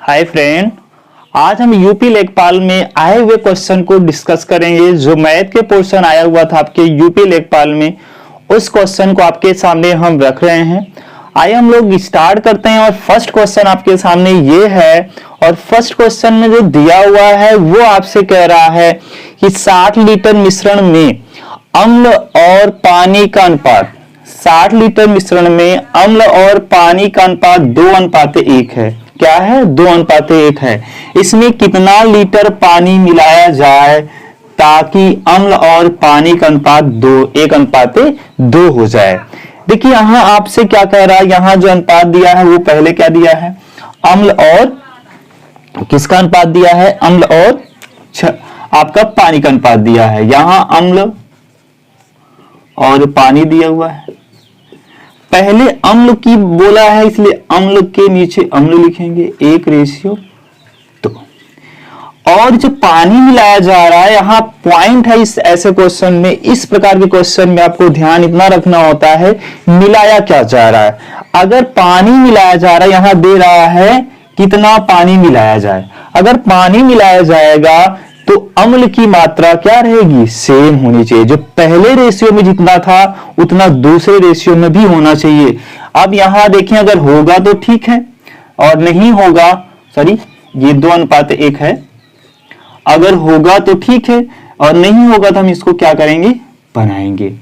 Hi friend, आज हम UP लेखपाल में आए हुए क्वेश्चन को डिस्कस करेंगे। जो मैथ के पोर्शन आया हुआ था आपके यूपी लेखपाल में, उस क्वेश्चन को आपके सामने हम रख रहे हैं। आइए हम लोग स्टार्ट करते हैं। और फर्स्ट क्वेश्चन आपके सामने ये है, और फर्स्ट क्वेश्चन में जो दिया हुआ है वो आपसे कह रहा है कि 60 लीटर मिश्रण में अम्ल और पानी का अनुपात, 60 लीटर मिश्रण में अम्ल और पानी का अनुपात 2:1 है। क्या है? 2:1 है। इसमें कितना लीटर पानी मिलाया जाए ताकि अम्ल और पानी का अनुपात 1:2 हो जाए। देखिए यहां आपसे क्या कह रहा है, यहां जो अनुपात दिया है वो पहले क्या दिया है? अम्ल और किसका अनुपात दिया है? अम्ल और आपका पानी का अनुपात दिया है। यहां अम्ल और पानी दिया हुआ है। पहले अम्ल की बोला है, इसलिए अम्ल के नीचे अम्ल लिखेंगे 1:2। और जो पानी मिलाया जा रहा है, यहां पॉइंट है इस ऐसे क्वेश्चन में, इस प्रकार के क्वेश्चन में आपको ध्यान इतना रखना होता है मिलाया क्या जा रहा है। अगर पानी मिलाया जा रहा है, यहां दे रहा है कितना पानी मिलाया जाए। अगर पानी मिलाया जाएगा तो अम्ल की मात्रा क्या रहेगी? सेम होनी चाहिए। जो पहले रेशियो में जितना था उतना दूसरे रेशियो में भी होना चाहिए। अब यहां देखें, अगर होगा तो ठीक है और नहीं होगा, सॉरी ये 2:1 है। अगर होगा तो ठीक है और नहीं होगा तो हम इसको क्या करेंगे? बनाएंगे।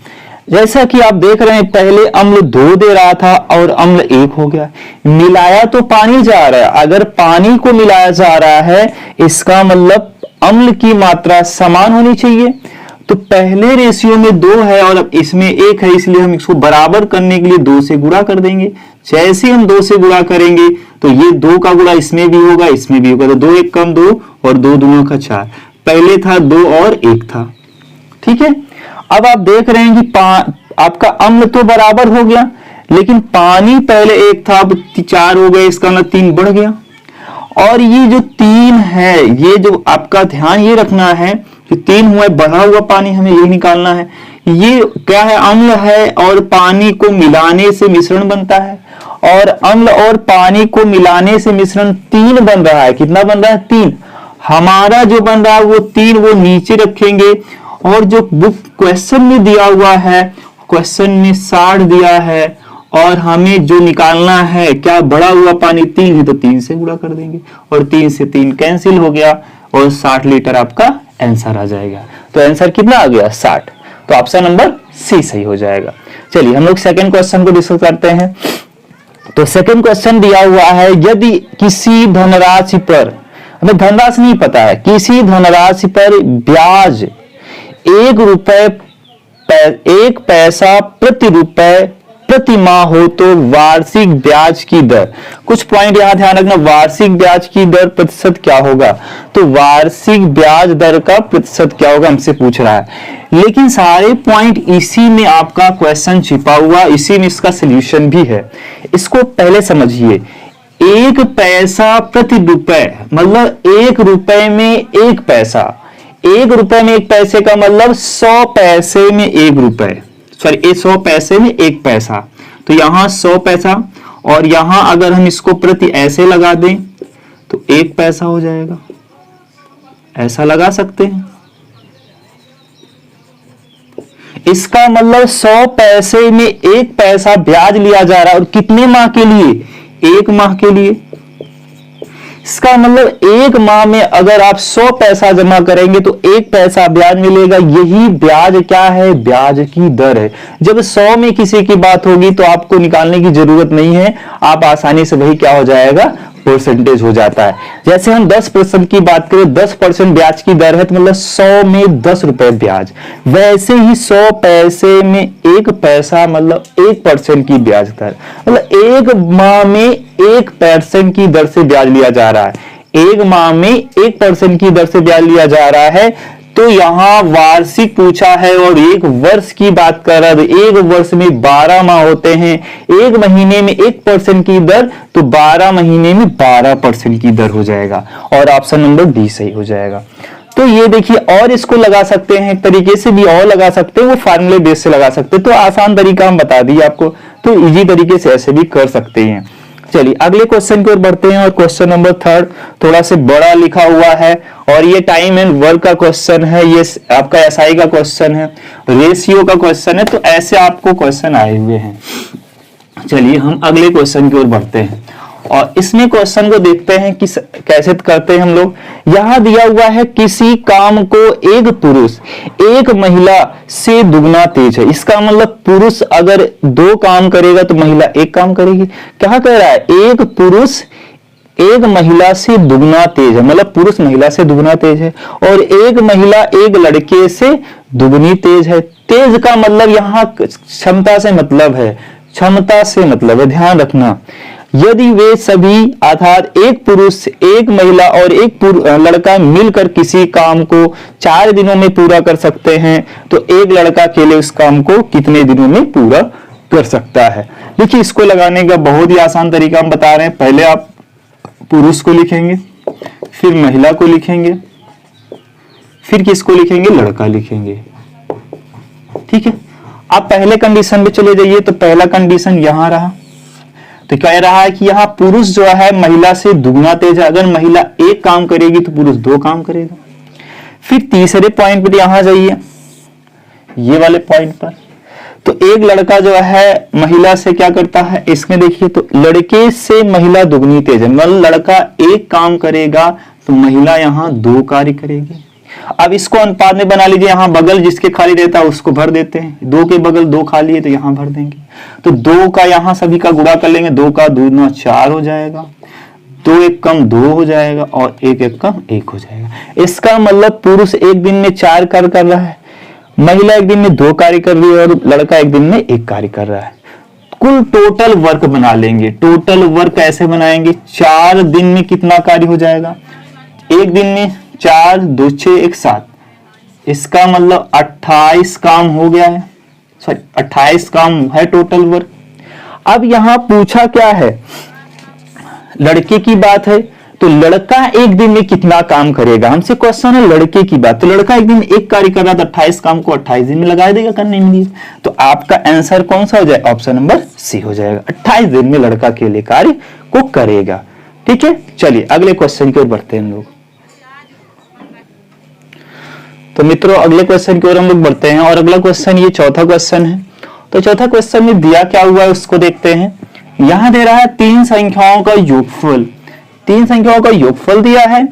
जैसा कि आप देख रहे हैं, पहले अम्ल 2 दे रहा था और अम्ल 1 हो गया। मिलाया तो पानी जा रहा है। अगर पानी को मिलाया जा रहा है, इसका मतलब अम्ल की मात्रा समान होनी चाहिए। तो पहले रेशियो में 2 है और अब इसमें 1 है, इसलिए हम इसको बराबर करने के लिए 2 से गुणा कर देंगे। जैसे हम 2 से गुणा करेंगे तो ये 2 का गुणा इसमें भी होगा, इसमें भी होगा। तो 2 1 कम 2 और 2 दूना का 4। पहले था 2 और 1 था। ठीक है। अब आप देख रहे हैं कि आपका अम्ल तो बराबर हो गया, लेकिन पानी पहले 1 था, अब 4 हो गया, इसका मतलब 3 बढ़ गया। और ये जो 3 है, ये जो आपका ध्यान ये रखना है कि 3 हुआ, बढ़ा हुआ पानी हमें ये निकालना है। ये क्या है? अम्ल है और पानी को मिलाने से मिश्रण बनता है। और अम्ल और पानी को मिलाने से मिश्रण 3 बन रहा है। कितना बन रहा है? 3। हमारा जो बन रहा है वो 3 वो नीचे रखेंगे। और जो बुक क्वेश्चन में दिया हुआ है, क्वेश्चन में 60 दिया है और हमें जो निकालना है क्या? बढ़ा हुआ पानी 3 है तो 3 से गुणा कर देंगे और 3 से 3 कैंसिल हो गया और 60 लीटर आपका आंसर आ जाएगा। तो आंसर कितना आ गया? 60। तो ऑप्शन नंबर सी सही हो जाएगा। चलिए हम लोग सेकंड क्वेश्चन को डिस्कस करते हैं। तो सेकंड क्वेश्चन दिया हुआ है, यदि किसी धनराशि पर, हमें धनराशि नहीं पता है, किसी धनराशि पर ब्याज 1 पैसा प्रति रुपए प्रति माह हो तो वार्षिक ब्याज की दर, कुछ पॉइंट यहां ध्यान रखना, वार्षिक ब्याज की दर प्रतिशत क्या होगा? तो वार्षिक ब्याज दर का प्रतिशत क्या होगा हमसे पूछ रहा है। लेकिन सारे पॉइंट इसी में आपका क्वेश्चन छिपा हुआ, इसी में इसका सॉल्यूशन भी है। इसको पहले समझिए। 1 पैसा प्रति रुपए मतलब 1 रुपए में 1 पैसा। 1 रुपए में 1 पैसे का मतलब 100 पैसे में 1 रुपए, सॉरी 100 पैसे में 1 पैसा। तो यहां 100 पैसा और यहां अगर हम इसको प्रति ऐसे लगा दें तो 1 पैसा हो जाएगा। ऐसा लगा सकते हैं। इसका मतलब 100 पैसे में 1 पैसा ब्याज लिया जा रहा है। और कितने माह के लिए? 1 माह के लिए। इसका मतलब 1 माह में अगर आप 100 पैसा जमा करेंगे तो 1 पैसा ब्याज मिलेगा। यही ब्याज क्या है? ब्याज की दर है। जब 100 में किसी की बात होगी तो आपको निकालने की जरूरत नहीं है, आप आसानी से वही क्या हो जाएगा? परसेंटेज हो जाता है। जैसे हम 10% की बात करें, 10% ब्याज की दर है तो मतलब 100 में 10 रुपए ब्याज। वैसे ही 100 पैसे में 1 पैसा मतलब 1% की ब्याज दर, मतलब 1 माह में 1% की दर से ब्याज लिया जा रहा है। 1 माह में 1% की दर से ब्याज लिया जा रहा है। तो यहां वार्षिक पूछा है और 1 वर्ष की बात कर रहा है। 1 वर्ष में 12 माह होते हैं। 1 महीने में 1% की दर, तो 12 महीने में 12% की दर हो जाएगा और ऑप्शन नंबर डी सही हो जाएगा। तो ये देखिए, और इसको लगा सकते हैं, एक तरीके से भी और लगा सकते हैं, वो फार्मूले बेस से लगा सकते हैं। तो आसान तरीका हम बता दिए आपको, तो इजी तरीके से ऐसे भी कर सकते हैं। चलिए अगले क्वेश्चन की ओर बढ़ते हैं और क्वेश्चन नंबर 3 थोड़ा से बड़ा लिखा हुआ है और ये टाइम एंड वर्क का क्वेश्चन है, ये आपका एसआई का क्वेश्चन है, रेशियो का क्वेश्चन है, तो ऐसे आपको क्वेश्चन आए हुए हैं। चलिए हम अगले क्वेश्चन की ओर बढ़ते हैं और इसमें क्वेश्चन को देखते हैं कि कैसे करते हैं हम लोग। यहां दिया हुआ है किसी काम को एक पुरुष एक महिला से दुगना तेज है। इसका मतलब पुरुष अगर 2 काम करेगा तो महिला 1 काम करेगी। क्या कह रहा है, एक पुरुष एक महिला से दुगना तेज है, मतलब पुरुष महिला से दुगना तेज है, और एक महिला एक लड़के से दुगनी तेज है। तेज का मतलब यहाँ क्षमता से मतलब है, क्षमता से मतलब है, ध्यान रखना। यदि वे सभी अर्थात एक पुरुष एक महिला और एक लड़का मिलकर किसी काम को 4 दिनों में पूरा कर सकते हैं तो एक लड़का अकेले उस काम को कितने दिनों में पूरा कर सकता है। देखिए इसको लगाने का बहुत ही आसान तरीका हम बता रहे हैं। पहले आप पुरुष को लिखेंगे, फिर महिला को लिखेंगे, फिर किसको लिखेंगे, लड़का लिखेंगे। ठीक है, आप पहले कंडीशन में चले जाइए तो पहला कंडीशन यहां रहा, तो कह रहा है कि यहाँ पुरुष जो है महिला से दुगना तेज है। अगर महिला 1 काम करेगी तो पुरुष 2 काम करेगा। फिर तीसरे पॉइंट पर यहां जाइए, ये वाले पॉइंट पर, तो एक लड़का जो है महिला से क्या करता है, इसमें देखिए तो लड़के से महिला दुगनी तेज है, मतलब लड़का 1 काम करेगा तो महिला यहाँ 2 कार्य करेगी। अब इसको अनुपात में बना लीजिए, यहाँ बगल जिसके खाली रहता है उसको भर देते हैं, 2 के बगल 2 खाली है तो यहाँ भर देंगे। तो 2 का यहाँ सभी का गुणा कर लेंगे, 2 का 2 9 4 हो जाएगा, 2 1 कम 2 हो जाएगा और 1 1 कम 1 हो जाएगा। इसका मतलब पुरुष एक दिन में 4 कार्य कर रहा है, महिला एक दिन में 2 कार्य कर रही है और लड़का एक दिन में 1 कार्य कर रहा है। कुल टोटल वर्क बना लेंगे। टोटल वर्क कैसे बनाएंगे, 4 दिन में कितना कार्य हो जाएगा, एक दिन में 4 2 6 1 7, इसका मतलब 28 काम हो गया है, सॉरी 28 काम है टोटल वर्क। अब यहां पूछा क्या है, लड़के की बात है, तो लड़का एक दिन में कितना काम करेगा, हमसे क्वेश्चन है लड़के की बात। तो लड़का एक दिन में 1 कार्य कर रहा था, 28 काम को 28 दिन में लगा देगा करने में लिए, तो आपका आंसर कौन सा हो जाएगा, ऑप्शन नंबर सी हो जाएगा। 28 दिन में लड़का अकेले कार्य को करेगा। ठीक है, चलिए अगले क्वेश्चन की ओर बढ़ते हैं हम लोग। तो मित्रों अगले क्वेश्चन की ओर हम लोग बढ़ते हैं और अगला क्वेश्चन ये चौथा क्वेश्चन है। तो चौथा क्वेश्चन में दिया क्या हुआ है उसको देखते हैं। यहां दे रहा है 3 संख्याओं का योगफल, 3 संख्याओं का योगफल दिया है,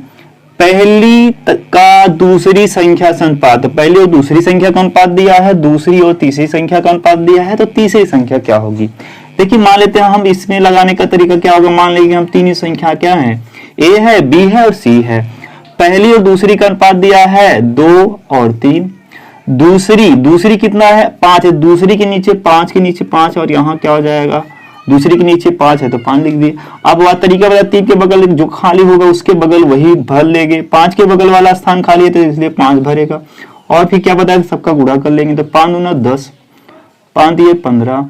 पहली का दूसरी संख्या से अनुपात, पहली और दूसरी संख्या का अनुपात दिया है, दूसरी और तीसरी संख्या का अनुपात दिया है, तो तीसरी संख्या क्या होगी। देखिए मान लेते हैं हम, इसमें लगाने का तरीका क्या होगा, मान लेंगे हम तीन संख्या क्या है, ए है, बी है और सी है। पहली और दूसरी का अनुपात दिया है 2 और 3, दूसरी कितना है 5 है, दूसरी के नीचे 5 के नीचे 5 और यहाँ क्या हो जाएगा, दूसरी के नीचे 5 है तो 5 लिख दिए। अब वह तरीका बता, 3 के बगल जो खाली होगा उसके बगल वही भर लेंगे, 5 के बगल वाला स्थान खाली है तो इसलिए 5 भरेगा, और फिर क्या बताया सबका गुणा कर लेंगे, तो 5 दूना 10, 5 दिए 15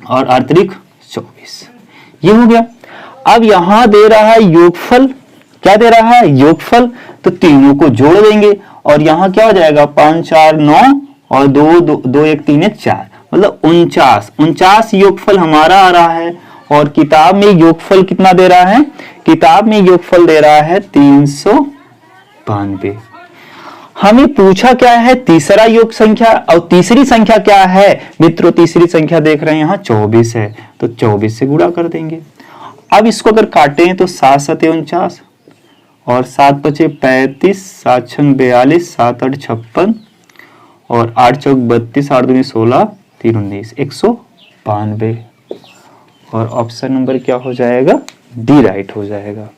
और अतिरिक्त 24, ये हो गया। अब यहां दे रहा है योगफल, क्या दे रहा है योगफल, तो तीनों को जोड़ देंगे और यहाँ क्या हो जाएगा 5 4 9 और 2 1 3 1 4, मतलब 49 योगफल हमारा आ रहा है। और किताब में योगफल कितना दे रहा है, किताब में योगफल दे रहा है 392। हमें पूछा क्या है, तीसरा योग संख्या, और तीसरी संख्या क्या है मित्रों, तीसरी संख्या देख रहे हैं यहाँ 24 है, तो 24 से गुणा कर देंगे। अब इसको अगर काटें तो 7 7 49 और 7 5 35, 7 6 42, 7 8 56 और 8 4 32, 8 2 16, 3 19, 192, और ऑप्शन नंबर क्या हो जाएगा, डी राइट हो जाएगा।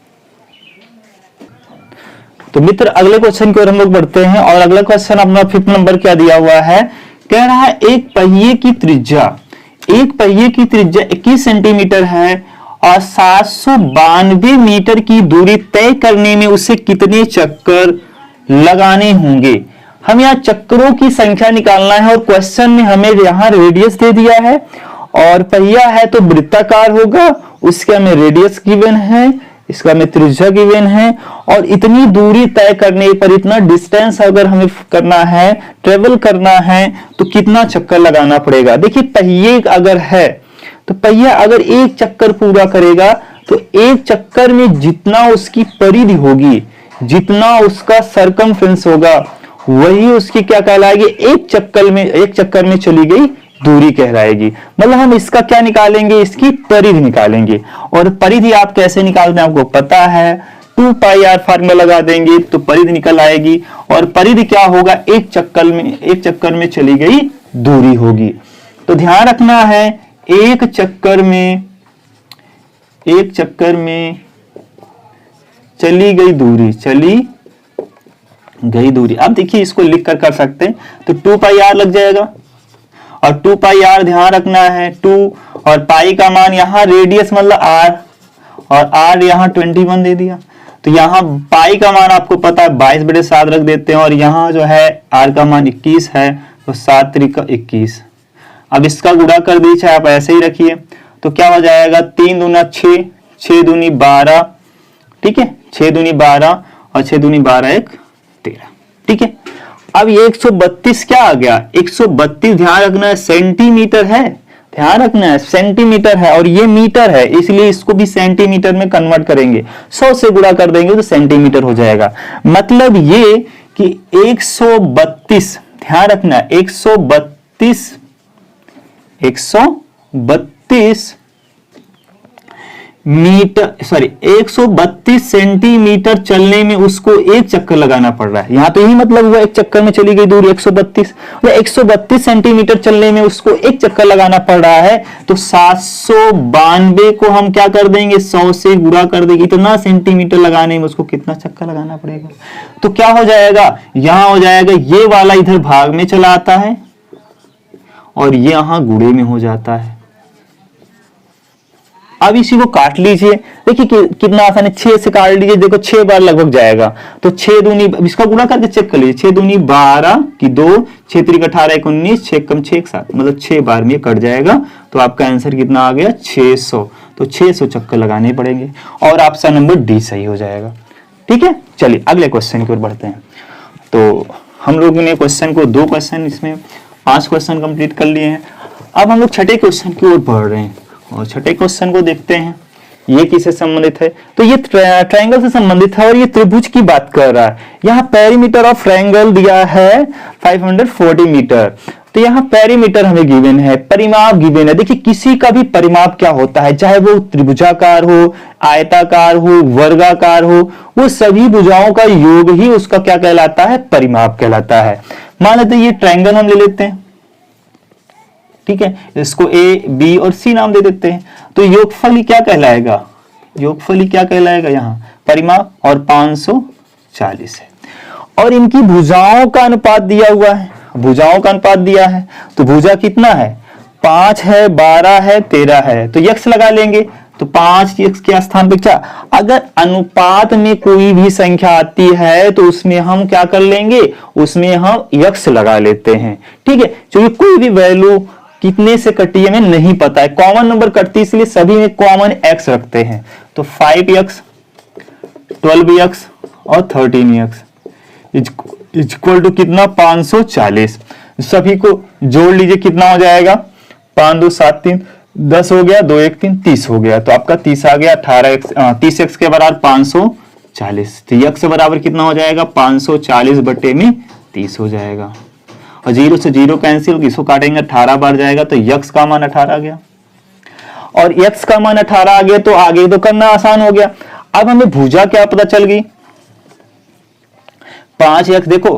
तो मित्र अगले क्वेश्चन की ओर हम लोग बढ़ते हैं और अगला क्वेश्चन अपना 5th नंबर क्या दिया हुआ है, कह रहा है एक पहिए की त्रिज्या 21 सेंटीमीटर है और 792 मीटर की दूरी तय करने में उसे कितने चक्कर लगाने होंगे। हम यहाँ चक्रों की संख्या निकालना है और क्वेश्चन में हमें यहाँ रेडियस दे दिया है और पहिया है तो वृत्ताकार होगा, उसके हमें रेडियस गिवन है, इसका हमें त्रिज्या गिवन है, और इतनी दूरी तय करने पर, इतना डिस्टेंस अगर हमें करना है, ट्रेवल करना है, तो कितना चक्कर लगाना पड़ेगा। देखिए पहिए अगर है तो पहिया अगर एक चक्कर पूरा करेगा तो एक चक्कर में जितना उसकी परिधि होगी, जितना उसका सरकमफ्रेंस होगा, वही उसकी क्या कहलाएगी, एक चक्कर में चली गई दूरी कहलाएगी। मतलब हम इसका क्या निकालेंगे, इसकी परिधि निकालेंगे। और परिधि आप कैसे निकालते हैं आपको पता है, 2 पाई आर फार्मूला लगा देंगे तो परिधि निकल आएगी। और परिधि क्या होगा, एक चक्कर में चली गई दूरी होगी। तो ध्यान रखना है, एक चक्कर में चली गई दूरी। अब देखिए इसको लिख कर सकते हैं, तो 2 पाई आर लग जाएगा। और 2 पाई आर ध्यान रखना है, 2 और पाई का मान यहाँ रेडियस मतलब आर, और आर यहाँ 21 दे दिया। तो यहाँ पाई का मान आपको पता है 22/7 रख देते हैं, और यहाँ जो है आर का मान 21 है, तो 7 त्रिका 21। अब इसका गुणा कर दीजिए, आप ऐसे ही रखिए, तो क्या हो जाएगा, 3 दूना 6, 6 दूनी 12, ठीक है, 6 दूनी 12 और 6 दूनी 12 1 13, ठीक है। अब ये 132 क्या आ गया, 132 ध्यान रखना है सेंटीमीटर है, ध्यान रखना है सेंटीमीटर है, और ये मीटर है, इसलिए इसको भी सेंटीमीटर में कन्वर्ट करेंगे, 100 से गुणा कर देंगे तो सेंटीमीटर हो जाएगा। मतलब ये कि 132, ध्यान रखना 132 132 सेंटीमीटर चलने में उसको एक चक्कर लगाना पड़ रहा है। यहां तो यही मतलब हुआ, एक चक्कर में चली गई दूरी 132, 132 सेंटीमीटर चलने में उसको एक चक्कर लगाना पड़ रहा है। तो 792 को हम क्या कर देंगे, 100 से गुणा कर देंगे, इतना सेंटीमीटर लगाने में उसको कितना चक्कर लगाना पड़ेगा। तो क्या हो जाएगा, यहां हो जाएगा ये वाला इधर भाग में चला आता है और ये यहां गुणे में हो जाता है। अब इसी को काट लीजिए, देखिए कितना आसान है, 6 से काट लीजिए, देखो 6 बार लगभग जाएगा। तो 6 दूनी, इसका गुणा करके चेक कर लीजिए, 6 दूनी 12 की 2, 6 त्रिक 18 19, 6 कम 6 1 7, मतलब 6 बार में कट जाएगा। तो आपका आंसर कितना आ गया, 600। तो 600 चक्कर लगाने पड़ेंगे और ऑप्शन नंबर डी सही हो जाएगा। ठीक है, चलिए अगले क्वेश्चन की ओर बढ़ते हैं। तो हम लोगों ने क्वेश्चन को 2 क्वेश्चन, इसमें 5 क्वेश्चन कंप्लीट कर लिए हैं। अब हम लोग छठे क्वेश्चन की ओर बढ़ रहे हैं और छठे क्वेश्चन को देखते हैं, ये किससे संबंधित है। तो ये ट्रायंगल से संबंधित है और ये त्रिभुज की बात कर रहा है। यहाँ पेरीमीटर ऑफ ट्रायंगल दिया है 540 मीटर। तो यहाँ पेरीमीटर हमें गिवन है, परिमाप गिवन है। देखिए किसी का भी परिमाप क्या होता है, चाहे वो त्रिभुजाकार हो, आयताकार हो, वर्गाकार हो, वो सभी भुजाओं का योग ही उसका क्या कहलाता है, परिमाप कहलाता है। मान लेते हैं ये ट्रायंगल हम ले लेते हैं, ठीक है, इसको ए बी और सी नाम दे देते हैं। तो योगफल क्या कहलाएगा, योगफल क्या कहलाएगा, यहाँ परिमाप, और 540 है। और इनकी भुजाओं का अनुपात दिया हुआ है, भुजाओं का अनुपात दिया है। तो भुजा कितना है, 5 है, 12 है, 13 है। तो यक्स लगा लेंगे, तो 5 यक्स के स्थान पे क्या, अगर अनुपात में कोई भी संख्या आती है तो उसमें हम क्या कर लेंगे, उसमें हम यक्स लगा लेते हैं। ठीक है, क्योंकि कोई भी वैल्यू कितने से कटी हमें नहीं पता है, कॉमन नंबर कटती है, इसलिए सभी में कॉमन एक्स रखते हैं। तो 5x, 12x और 13x इक्वल टू कितना, 540। सभी को जोड़ लीजिए, कितना हो जाएगा, 5 2 7 3 10 हो गया, 2 1 3 30 हो गया। तो आपका 30 आ गया, 30x के बराबर 540। तो x के बराबर कितना हो जाएगा, 540 बटे में 30 हो जाएगा। और 0 से 0 कैंसिल, इसको काटेंगे 18 बार जाएगा, तो x का मान 18 आ गया। और x का मान 18 आ गया तो आगे तो करना आसान हो गया। अब हमें भुजा क्या पता चल गई, 5x, देखो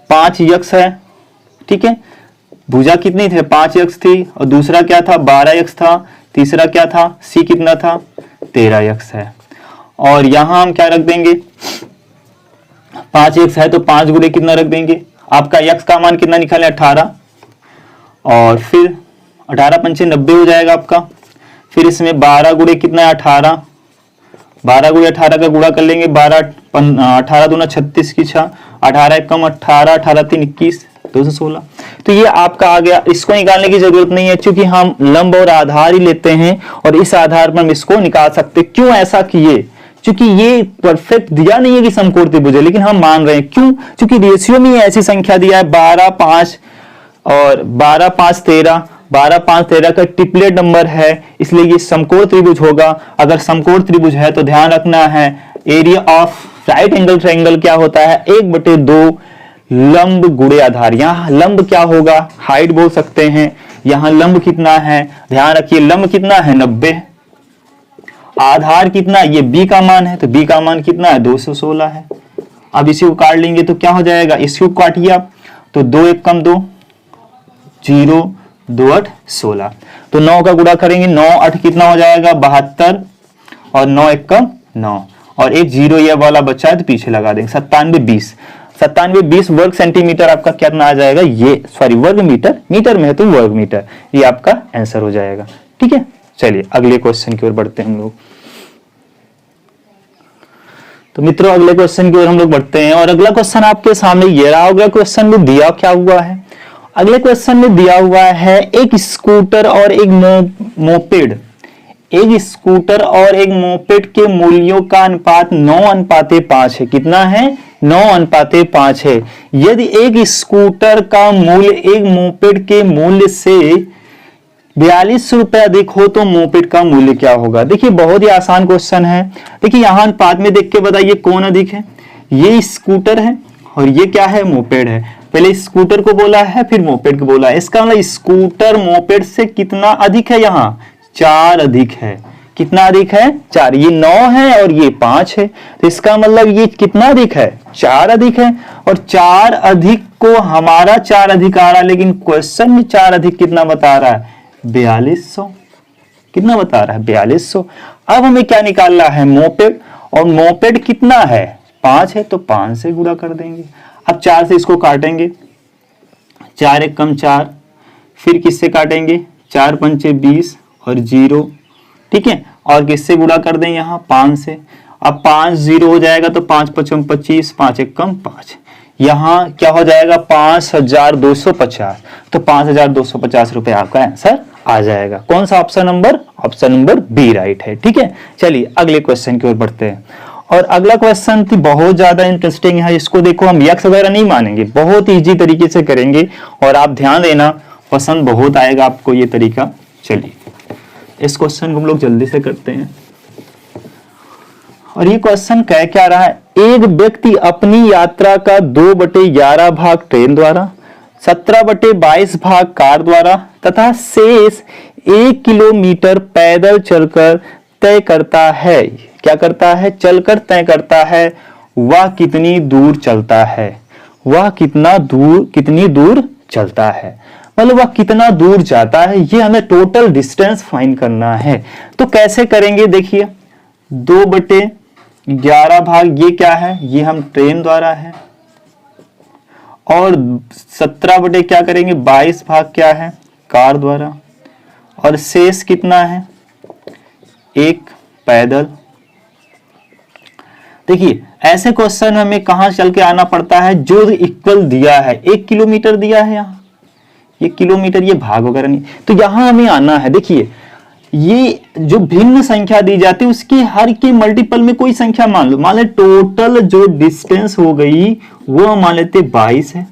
5x है, ठीक है, भुजा कितनी थी, 5x थी, और दूसरा क्या था, 12x था, तीसरा क्या था, c कितना था, 13x है। और यहां हम क्या रख देंगे, 5x है तो 5 गुणे कितना रख देंगे, आपका x का मान कितना निकाले, 18, और फिर 18 पंचे 90 हो जाएगा आपका। फिर इसमें 12 गुणे कितना है, 18, 12 गुणे 18 का गुणा कर लेंगे, 18 दूना 36 की 6, 18 1 कम 18, 18 3 21, 216। तो ये आपका आ गया। इसको निकालने की जरूरत नहीं है क्योंकि हम लंब और आधार ही लेते हैं और इस आधार पर हम इसको निकाल सकते। क्यों ऐसा किए, क्योंकि ये परफेक्ट दिया नहीं है कि समकोण त्रिभुज है, लेकिन हम मान रहे हैं। क्यों, क्योंकि रेशियो में ऐसी संख्या दिया है 12 5 और 12 5 13, 12 5 13 का ट्रिपलेट नंबर है, इसलिए ये समकोण त्रिभुज होगा। अगर समकोण त्रिभुज है तो ध्यान रखना है area of right angle triangle क्या होता है, 1/2 लंब गुणे आधार। यहाँ लंब क्या होगा, हाइट बोल सकते हैं। यहाँ लंब कितना है, ध्यान रखिए लंब कितना है 90, आधार कितना, ये b का मान है तो b का मान कितना है 216 है। अब इसी को काट लेंगे तो क्या हो जाएगा, इसको काटिए आप तो 2 1 कम 2 0 2 8 16, तो 9 का गुणा करेंगे 9 8 कितना हो जाएगा 72 और 9 1 कम 9 और एक 0 ये वाला बचा है तो पीछे लगा देंगे 97 20 वर्ग सेंटीमीटर आपका कितना आ जाएगा, ये सॉरी वर्ग मीटर, मीटर में है तो वर्ग मीटर, ये आपका आंसर हो जाएगा। ठीक है, चलिए अगले क्वेश्चन की ओर बढ़ते हैं हम लोग। तो मित्रों अगले क्वेश्चन की ओर हम लोग बढ़ते हैं और अगला क्वेश्चन आपके सामने ये रहा होगा। क्वेश्चन में दिया क्या हुआ है, अगले क्वेश्चन में दिया हुआ है एक स्कूटर और एक मोपेड, एक स्कूटर और एक मोपेड के मूल्यों का अनुपात 9:5 है। कितना है, 9:5 है। यदि एक स्कूटर का मूल्य एक मोपेड के मूल्य से 42 रुपए अधिक हो तो मोपेड का मूल्य क्या होगा। देखिए बहुत ही आसान क्वेश्चन है। देखिए यहाँ अनुपात में देख के बताइए कौन अधिक है, ये स्कूटर है और ये क्या है, मोपेड है। पहले स्कूटर को बोला है फिर मोपेड को बोला है, इसका मतलब स्कूटर मोपेड से कितना अधिक है, यहाँ 4 अधिक है। कितना अधिक है, 4। ये 9 है और ये 5 है, तो इसका मतलब ये कितना अधिक है, 4 अधिक है। और 4 अधिक को हमारा 4 अधिक आ रहा है, लेकिन क्वेश्चन में 4 अधिक कितना बता रहा है, 4200। कितना बता रहा है, 4200। अब हमें क्या निकालना है, मोपेड, और मोपेड कितना है 5 है तो 5 से गुणा कर देंगे। अब 4 से इसको काटेंगे, 4 1 कम 4, फिर किससे काटेंगे, 4 5 20 और 0। ठीक है, और किससे गुणा कर दें, यहाँ 5 से। अब 5 0 हो जाएगा तो 5 5 25, 5 1 कम 5, यहाँ क्या हो जाएगा 5250, तो 5250 रुपए आपका आंसर आ जाएगा। कौन सा option number, option number B right है। ठीक है, चलिए अगले क्वेश्चन की ओर बढ़ते हैं। और अगला क्वेश्चन बहुत ज्यादा इंटरेस्टिंग है, इसको देखो हम यक्स वगैरह नहीं मानेंगे, बहुत इजी तरीके से करेंगे और आप ध्यान देना, पसंद बहुत आएगा आपको ये तरीका। चलिए इस क्वेश्चन को हम लोग जल्दी से करते हैं। और ये क्वेश्चन कह क्या रहा है, एक व्यक्ति अपनी यात्रा का 2/11 भाग ट्रेन द्वारा, 17/22 भाग कार द्वारा तथा शेष 1 किलोमीटर पैदल चलकर तय करता है। क्या करता है, चलकर तय करता है। वह कितनी दूर चलता है, वह कितनी दूर चलता है, मतलब वह कितना दूर जाता है, ये हमें टोटल डिस्टेंस फाइंड करना है। तो कैसे करेंगे, देखिए 2/11 भाग ये क्या है, ये हम ट्रेन द्वारा है, और 17 क्या करेंगे 22 भाग क्या है, कार द्वारा, और शेष कितना है 1 पैदल। देखिए ऐसे क्वेश्चन हमें कहां चल के आना पड़ता है, जो इक्वल दिया है, 1 किलोमीटर दिया है, यहाँ ये किलोमीटर, ये भाग वगैरह नहीं, तो यहां हमें आना है। देखिए ये जो भिन्न संख्या दी जाती है उसकी हर के मल्टीपल में कोई संख्या मान लो, मान ले टोटल जो डिस्टेंस हो गई वो हम मान लेते 22 है।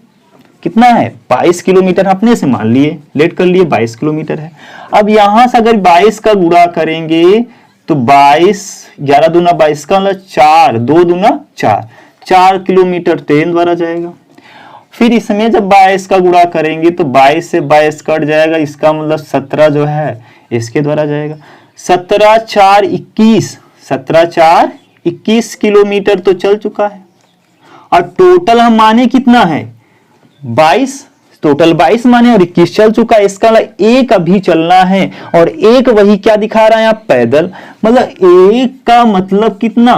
कितना है 22 किलोमीटर, अपने से मान लिए, लेट कर लिए 22 किलोमीटर है। अब यहां से अगर 22 का गुणा करेंगे तो 22 11 दूना 22 का मतलब 4, 2 दूना 4 किलोमीटर ट्रेन द्वारा जाएगा। फिर इसमें जब 22 का गुणा करेंगे तो 22 से 22 कट जाएगा, इसका मतलब 17 जो है इसके द्वारा जाएगा। 17 4 21, 17 4 21 किलोमीटर तो चल चुका है। और टोटल हम माने कितना है 22, टोटल 22 माने और 21 चल चुका है, इसका मतलब 1 अभी चलना है, और 1 वही क्या दिखा रहा है यहाँ पैदल, मतलब 1 का मतलब कितना,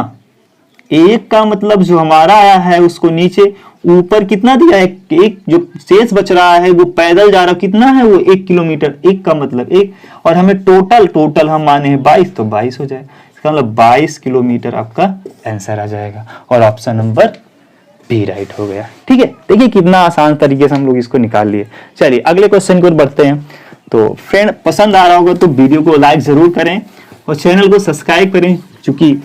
1 का मतलब जो हमारा आया है उसको नीचे, ऊपर कितना दिया है 1, जो शेष बच रहा है वो पैदल जा रहा कितना है वो 1 किलोमीटर, 1 का मतलब 1, और हमें टोटल हम माने हैं 22, तो 22 हो जाए, इसका मतलब 22 किलोमीटर आपका आंसर आ जाएगा, और ऑप्शन नंबर बी राइट हो गया। ठीक है, देखिए कितना आसान तरीके से हम लोग इसको निकाल लिए। चलिए अगले क्वेश्चन की ओर बढ़ते हैं। तो फ्रेंड पसंद आ रहा होगा तो वीडियो को लाइक जरूर करें और चैनल को सब्सक्राइब करें, क्योंकि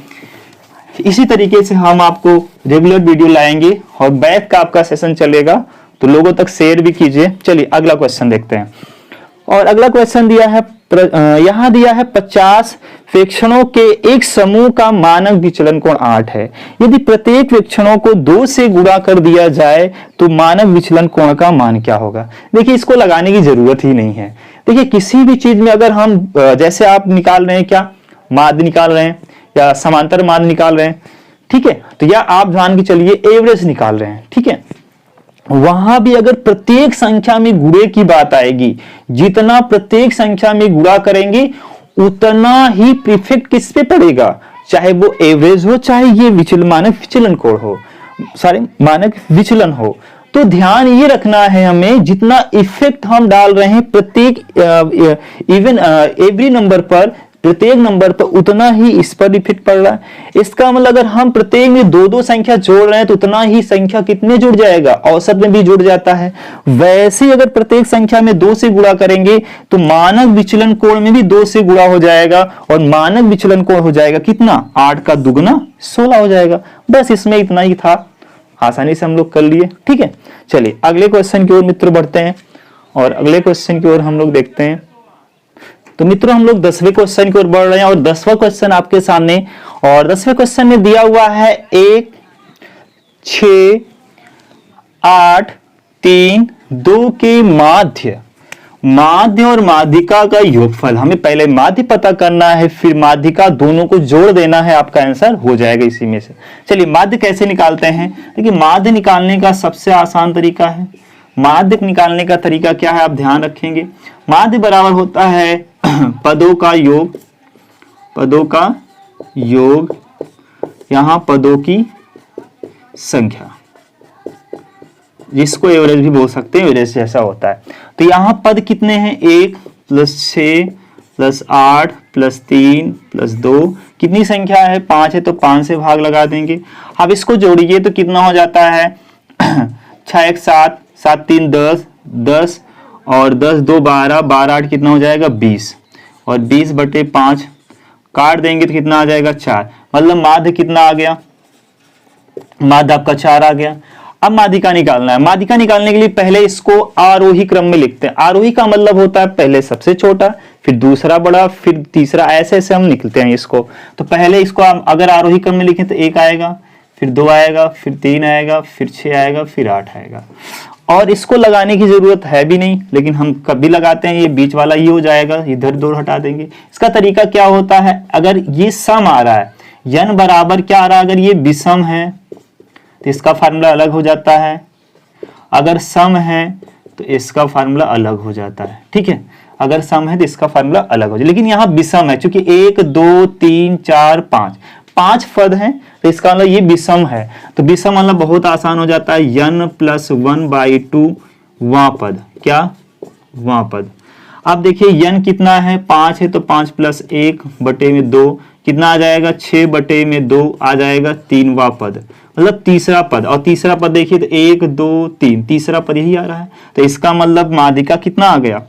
इसी तरीके से हम आपको रेगुलर वीडियो लाएंगे और बैक का आपका सेशन चलेगा, तो लोगों तक शेयर भी कीजिए। चलिए अगला क्वेश्चन देखते हैं। और अगला क्वेश्चन दिया है, यहां दिया है 50 वेक्षणों के एक समूह का मानक विचलन कोण 8 है। यदि प्रत्येक वेक्षणों को 2 से गुणा कर दिया जाए तो मानक विचलन कोण का मान क्या होगा। देखिए इसको लगाने की जरूरत ही नहीं है। देखिए किसी भी चीज में अगर हम जैसे आप निकाल रहे हैं, क्या माध्य निकाल रहे हैं या समांतर माध्य निकाल रहे हैं, ठीक है, तो या आप जान के चलिए एवरेज निकाल रहे हैं, ठीक है, वहां भी अगर प्रत्येक संख्या में गुणे की बात आएगी, जितना प्रत्येक संख्या में गुणा करेंगे उतना ही प्रीफिक्स किस पे पड़ेगा, चाहे वो एवरेज हो चाहे ये मानक विचलन कोण हो, सारे मानक विचलन हो। तो ध्यान ये रखना है हमें, जितना इफेक्ट हम डाल रहे हैं प्रत्येक इवन एवरी नंबर पर, प्रत्येक नंबर पर उतना ही इस पर इफेक्ट पड़ रहा है। इसका मतलब अगर हम प्रत्येक में 2-2 संख्या जोड़ रहे हैं तो उतना ही संख्या कितने जुड़ जाएगा, औसत में भी जुड़ जाता है। वैसे ही अगर प्रत्येक संख्या में 2 से गुणा करेंगे तो मानक विचलन कोण में भी 2 से गुणा हो जाएगा और मानक विचलन कोण हो जाएगा कितना, 8 का दुगना 16 हो जाएगा। बस इसमें इतना ही था, आसानी से हम लोग कर लिए, ठीक है। चलिए अगले क्वेश्चन की ओर मित्र बढ़ते हैं और अगले क्वेश्चन की ओर हम लोग देखते हैं। तो मित्रों हम लोग 10वें क्वेश्चन की ओर बढ़ रहे हैं और 10वां क्वेश्चन आपके सामने, और 10वें क्वेश्चन में दिया हुआ है 1, 6, 8, 3, 2 के माध्य और माध्यिका का योगफल। हमें पहले माध्य पता करना है, फिर माध्यिका, दोनों को जोड़ देना है, आपका आंसर हो जाएगा इसी में से। चलिए माध्य कैसे निकालते हैं। देखिए माध्य निकालने का सबसे आसान तरीका है, माध्य निकालने का तरीका क्या है आप ध्यान रखेंगे। माध्य बराबर होता है पदों का योग, यहां पदों की संख्या, जिसको एवरेज भी बोल सकते हैं, एवरेज जैसा होता है। तो यहां पद कितने हैं, 1 + 6 + 8 + 3 + 2, कितनी संख्या है, 5 है, तो 5 से भाग लगा देंगे। अब इसको जोड़िए तो कितना हो जाता है 6 1 7, 7 3 10, 10 और 10 2 12, 12 8 कितना हो जाएगा 20, और 20/5 काट देंगे तो कितना आ जाएगा 4। मतलब माध्य कितना आ गया, माध्य आपका 4 आ गया। अब माध्यिका निकालना है। माध्यिका निकालने के लिए पहले इसको आरोही क्रम में लिखते हैं। आरोही का मतलब होता है पहले सबसे छोटा, फिर दूसरा बड़ा, फिर तीसरा, ऐसे ऐसे हम निकलते हैं इसको। तो पहले इसको अगर आरोही क्रम में लिखें तो 1 आएगा, फिर 2 आएगा, फिर 3 आएगा, फिर 6 आएगा, फिर 8 आएगा। और इसको लगाने की जरूरत है भी नहीं, लेकिन हम कभी लगाते हैं, ये बीच वाला ही हो जाएगा, इधर 2 हटा देंगे। इसका तरीका क्या होता है, अगर ये सम आ रहा है, n बराबर क्या आ रहा है, अगर ये विषम है तो इसका फार्मूला अलग हो जाता है, अगर सम है तो इसका फार्मूला अलग हो जाता है, ठीक है। अगर सम है तो इसका फार्मूला अलग हो जाए, लेकिन यहाँ विषम है, क्योंकि 1 2 3 4 5 पद हैं, तो इसका मतलब ये विषम है। तो विषम मतलब बहुत आसान हो जाता है, n + 1/2 वां पद, क्या वां पद। अब देखिए n कितना है, 5 है, तो 5 + 1/2 कितना आ जाएगा, 6/2 आ जाएगा 3वां पद, मतलब तीसरा पद। और तीसरा पद देखिए तो 1 2 3, तीसरा पद यही आ रहा है। तो इसका मतलब माध्यिका कितना आ गया,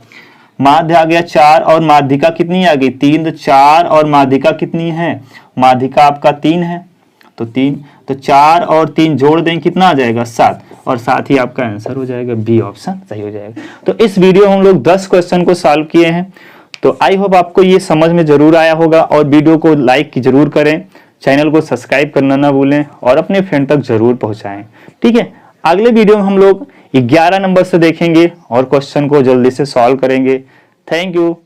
माध्य आ गया 4 और माध्यिका कितनी आ गई 3। तो 4 और माध्यिका कितनी है, माध्यिका आपका 3 है, तो 3, तो 4 और 3 जोड़ दें कितना आ जाएगा 7, और साथ ही आपका आंसर हो जाएगा बी ऑप्शन सही हो जाएगा। तो इस वीडियो में हम लोग 10 क्वेश्चन को सॉल्व किए हैं। तो आई होप आपको ये समझ में जरूर आया होगा, और वीडियो को लाइक जरूर करें, चैनल को सब्सक्राइब करना ना भूलें और अपने फ्रेंड तक जरूर पहुंचाएं, ठीक है। अगले वीडियो में हम लोग 11 नंबर से देखेंगे और क्वेश्चन को जल्दी से सॉल्व करेंगे। Thank you.